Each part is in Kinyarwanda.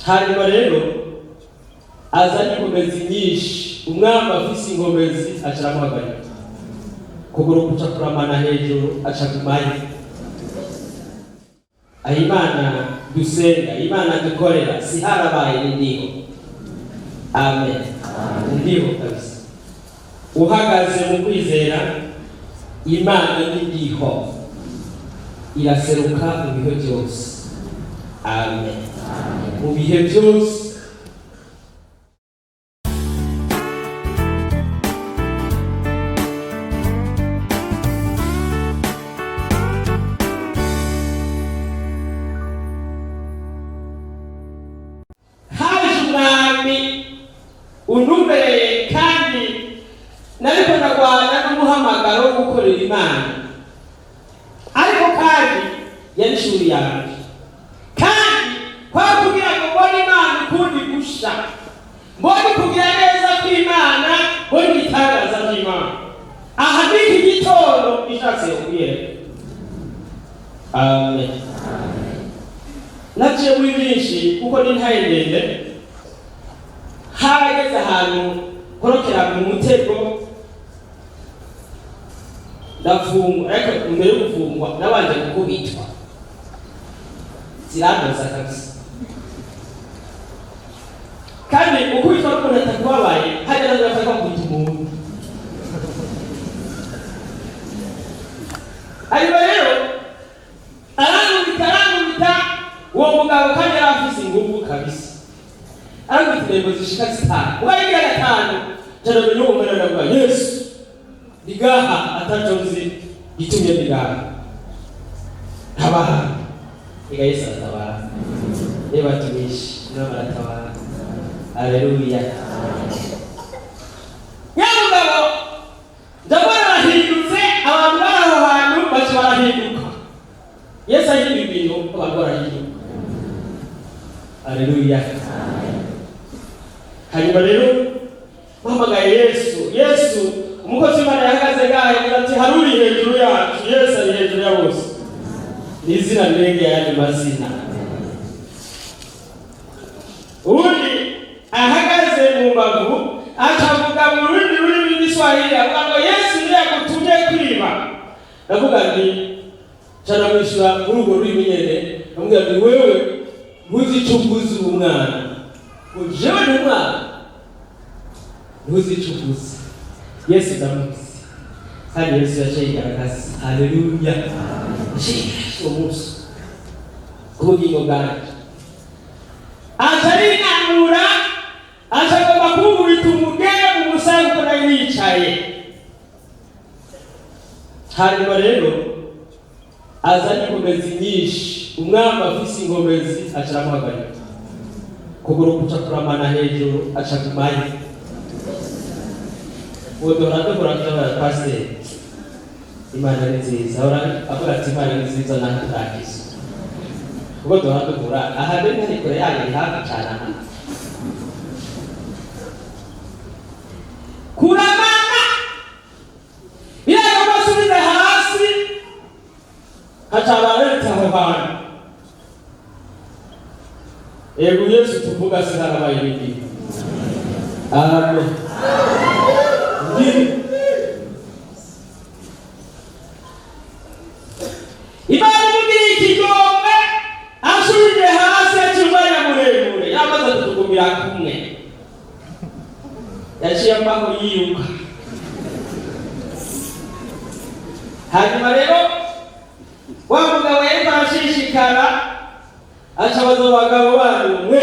hanyuma rero azanye inkomezi nyinshi, umwami afise inkomezi acaramuhagarika, kuguru kuca kuramana hejuru acagumayo. Aho Imana dusenga, Imana dukorera si harabaye indiho. Amen. Indiho kabisa. Uhagaze mu kwizera, Imana n'indiho iraseruka mu bihe byose. Amen. Mu bihe byose. Unumereye kandi nariko ndagwana n'umuhamagaro wo gukorera Imana, ariko kandi yarishuri yanjye kandi kwa kugira ngo mbone Imana ukundi gusha, mbone kugira neza kw'Imana, mbone igitangaza cy'Imana. Aha n'iki gitondo ishatse kuyereka. Amen. Naciye muri byinshi kuko ni ntaye ndende, harageze ahantu korokera mu mutego ndafungwa, ariko mbere yo gufungwa nabanje gukubitwa ziradoza kabisa, kandi ukubitwa n'umuntu atakubabaye hajya nazo bafata kwita umuntu. Ariko rero arangubita uwo mugabo kandi yari afise ingufu kabisa, ariko intego zishika zitanu. Ubayigira gatanu cyane n'uwo mwana wa Yesu digaha atatonzi gitumye digaha tabaha igayisa tabaha eba tumishi n'abara tabaha. Haleluya. Nyamugabo ndabona bahindutse, abantu baraho hantu baje barahinduka. Yesu ahinduye ibintu abantu barahinduka. Haleluya. Hanyuma rero bahamagaye Yesu umukozi w'Imana yahagaze gahe ati haruri hejuru yacu. Yesu ari hejuru ya bose, ni izina ndenge y'andi mazina. Undi ahagaze mu mbavu akavuga mu rundi rurimi rw'Igiswahili avuga ngo Yesu ndiye akutumye kwiba. Ndavuga nti cyana mwishura muri urwo rurimi nyene, ndavuga nti wewe ntuzicuguze umwana, jewe ni umwana, ntuzicuguze. Yesu ndamuzi kandi Yesu yaciye igaragaza. Haleluya. Yesu umunsi ku bugingo bwanjye acarinanura, acagomba kububita umugere mu musaga uko nari nicaye. Hanyuma rero azanye inkomezi nyinshi, umwami afise inkomezi acaramuhagarika, kuguru kuca kuramana hejuru acagumayo. Udora kurakira pastor Imana ni nziza. Avuga ati Imana ni nziza na turakiza. Ubwo duhadukura aha bene ni kure yaje hafi cyane aha. Kuramana biragomba subiza hasi hatabareta aho hantu. Ego Yesu tuvuga sinarabaye ibindi. Amen. Imana imubwira ikigombe asubije hasi akimwanya muremure, yamaze kutugumira kumwe, yaciye ambaho yiruka. Hanyuma rero wa mugabo yariko arashishikara acabaza abagabo bandi, mwe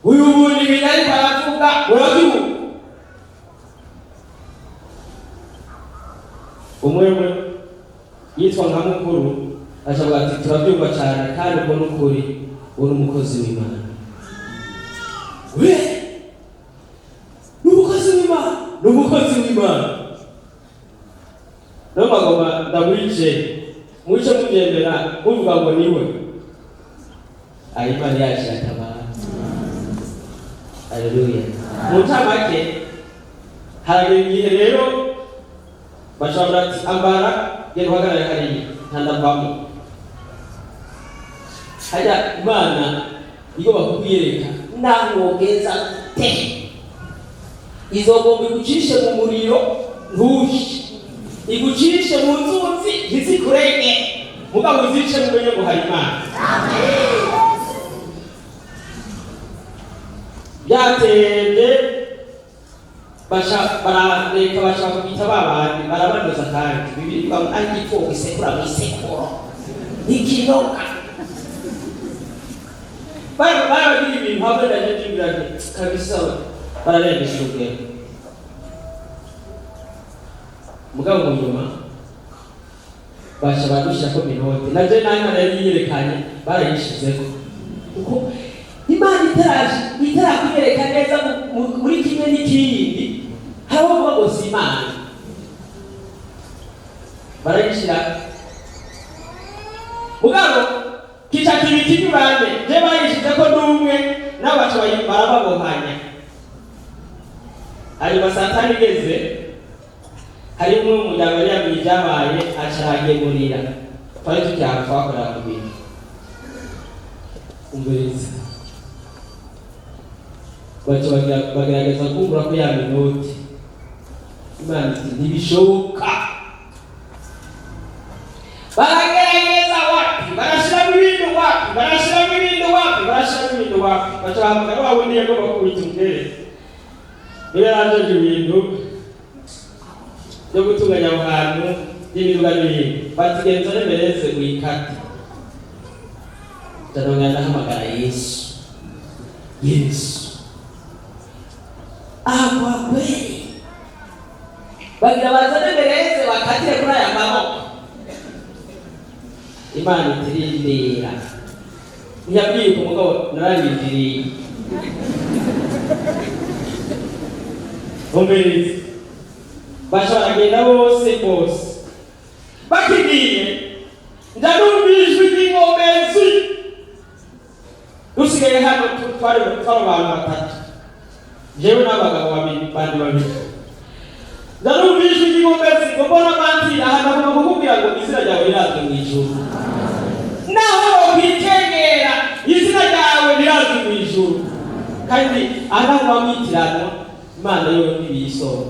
uyu bundi ibintu ariko aravuga murabyumva? Umwe yitwa nka mukuru acavuga ati turabyumva cyane kandi ubwo n'ukuri uri umukozi w'Imana. We n'umukozi w'Imana, n'umukozi w'Imana. No magoma ndamwice mwice mugendera muvuga ngo niwe. Imana yacu yatabara. Haleluya. Mutamake haragera igihe rero bashobora ati ambara genda uhagarare hariya ntandavamo. Hajya Imana igomba kukwiyereka naho wogeza te izogomba igucishe mu muriro ntushye, igucishe mu nzuzi ntizikurenge, mugabo uzice mumenye ngo hari Imana. Byatende barareka bashaka kubita babandi barabanuza kandi bibiri bwa agipfo isekura mu isekuro ikinoka baragira ibintu hamwe na n'ibirane kabisa bararengesha ubwenge. Mugabo mu nyuma basha badushyira ko minote nabyo Imana yari yiyerekanye barayishizeho kuko Imana itarakwereka neza muri kimwe n'ikindi haba vuga ngo si Imana barayishyira. Mugabo kica kibiti nyurane je bayishize ko ndumwe n'abacu barababohanya. Hanyuma Satani igeze hari umwe mu muryango yamwijabaye acaragemurira twari tucyaba twakorera ku bintu umbereza bacu bagerageza kumbura ko ya minoti. Imana iti ntibishoboka, baragerageza wapi, barashiramo ibintu wapi, barashiramo ibintu wapi, barashiramo ibintu wapi, baca bahamagara wa wundi yagomba kubita umugere niwe yajeje ibintu byo gutunganya aho hantu y'imiduga n'ibindi, batigenza nemereze uyikate. Tanongera ndahamagara Yesu kwa kweli bagira bazane mereze bakatire kuri aya maboko. Imana itirindira ntiyabwiye ku mugabo nararindiriye umbereze bashobora kugenda bose bakigiye ndarumvijwe n'ingomezi dusigaye hano twari abantu batatu jewe n'abagabo babiri ndarumvijwe n'ingomezi ngo mbona mantira hano kukubwira ngo izina ryawe rirazwe mu ijuru, naho kwikengera izina ryawe rirazwe mu ijuru, kandi aho bamwitiranwa Imana yo ntibiyisoma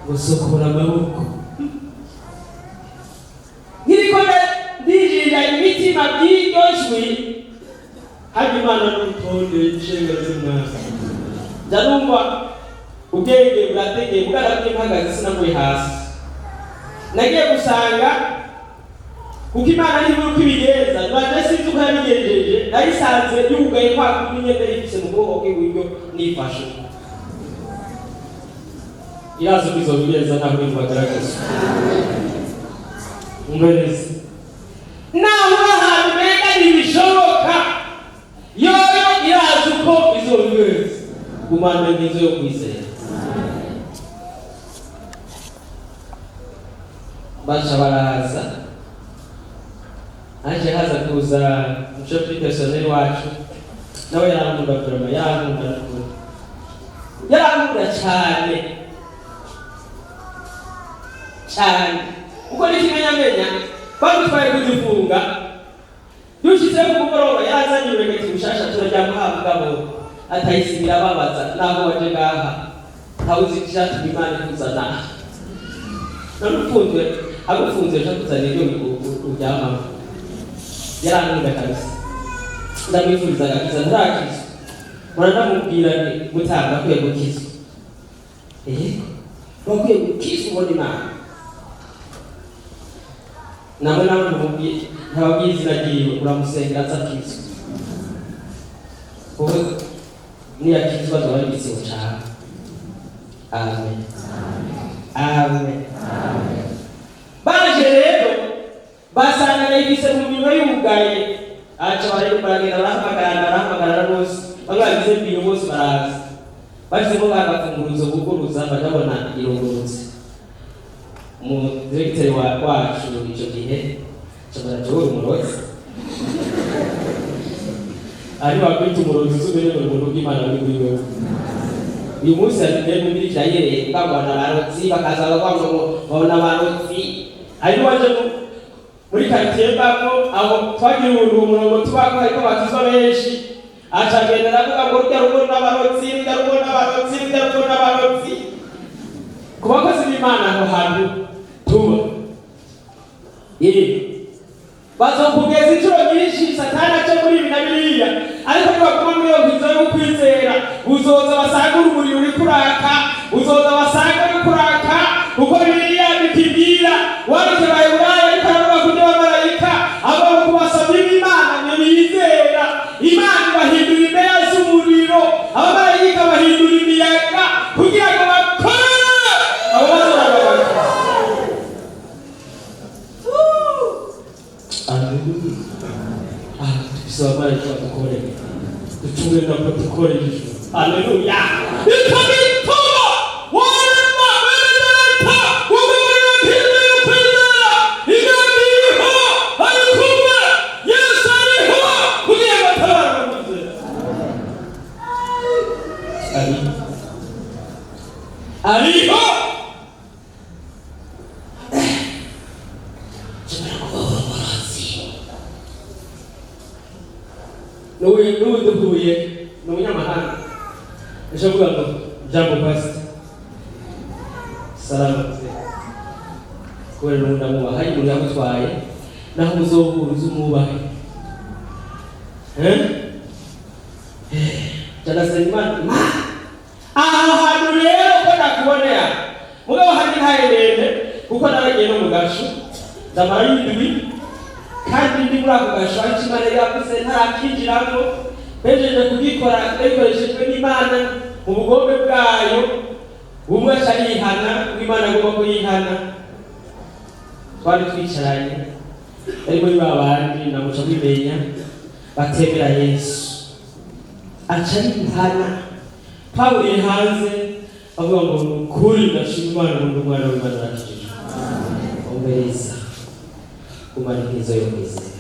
gusokora amaboko nkiriko ndirira imitima by'iryoshwi hanyuma Imana n'urutonde inshenga z'umwaka ndanumva ubwenge burategeye bwarabwiye mpagaze sinavuye hasi. Nagiye gusanga kuko Imana niba uko ibigenza nibanje sinzi uko yabigenjeje nayisanze yugaye kwa kuko imyenda yifise mu kuboko kw'iburyo nifashe iraza kwizo bigenza ntabwo bibagaragaza umbereze naho ahantu mbega ntibishoboka yoyo iraza uko izo bigenza gumana ingezo yo kwizera. Baca baraza aje haza kuza umushoferi personnel wacu nawe yarankunda vraiment yarankunda cyane uko n'ikimenyamenya bagutwaye kugifunga yushyize ku mugoroba yazanye uregeti mushasha turajya muhabwabo atayisibira babaza naho waje ngaha ntawuzi icyatuma Imana ikuzana narufunzwe agufunze ejo kuzana ibyo uryamamo. Yarankunda kabisa ndamwifuriza agakiza ntakiza muranamubwira ni mutanga kwiye gukizwa bakwiye gukizwa ubona Imana namwe ntababwiye izina ryiwe uramusengera azakizwa wowe niyakizwa azaba ari igisibo cyawe. Amen. Baje rero basanga nayibise mu mirimo y'ubugaye aca baragenda barahamagara bose bagagize mbiri bose baraza bashyizemo bagafunguruzo gukuruza badabona irungurutse. Umudirekiteri wacu icyo gihe nshobora kuba umurozi ari wakwita umurozi uzubere mu buntu bw'Imana buri kuri wewe. Uyu munsi ari mu mbiri cyayereye bwabona abarozi bakaza bagwamo babona abarozi ari waje muri quartier bako aho twagira umurongo tubako ariko batizwa benshi acagenda navuga ngo rya rugo n'abarotsi ku bakozi b'Imana aho hantu tuba bazokugeza inshuro nyinshi satani aca muri ibi na biriya, ariko nibaguma muri iyo nkizo yo kwizera uzoza basanga urumuri ruri kuraka, uzoza basanga uri kuraka, kuko biriya bitibwira wandike Baheburayo ariko aravuga ku by'abamarayika abo kubasabye b'Imana ntibizera Imana ibahindura imbeya z'umuriro, abamarayika bahindura imiyaga kugira ngo bakore abo bazorababaka. Tufise abamarayika badukore, ducunge nako dukore ijuru. Haleluya. Ikabituma warema benedata wugumira kimwe kwizera igamiho arikume Yesu ariho kugira ngo atabara kwizera. Ariho n'uduhuye n'umunyamahanga eshavuga ngo jambo pastor salama mzee kubera n'umuntu amubaha umuntu yamutwaye naho uzohuruza umubahe Imana aha hantu rero ko nakubonera mugabo hari ntayirende kuko naragiye no mu gasho ndamara y'indwi kandi ndi muri ako gasho ariko Imana yavuze ntarakinjiramo bejeje kugikora bikoreshejwe n'Imana mu bugombe bwayo, umwe acarihana w'Imana agomba kuyihana. Twari twicaranye ariko ni babandi namuca kwimenya batemera Yesu acarihana Pawulo hanze avuga ngo kuri ndashima Imana ngo umwana w'Imana arakijijwe. Omereza kumara inkizo yo kwizera.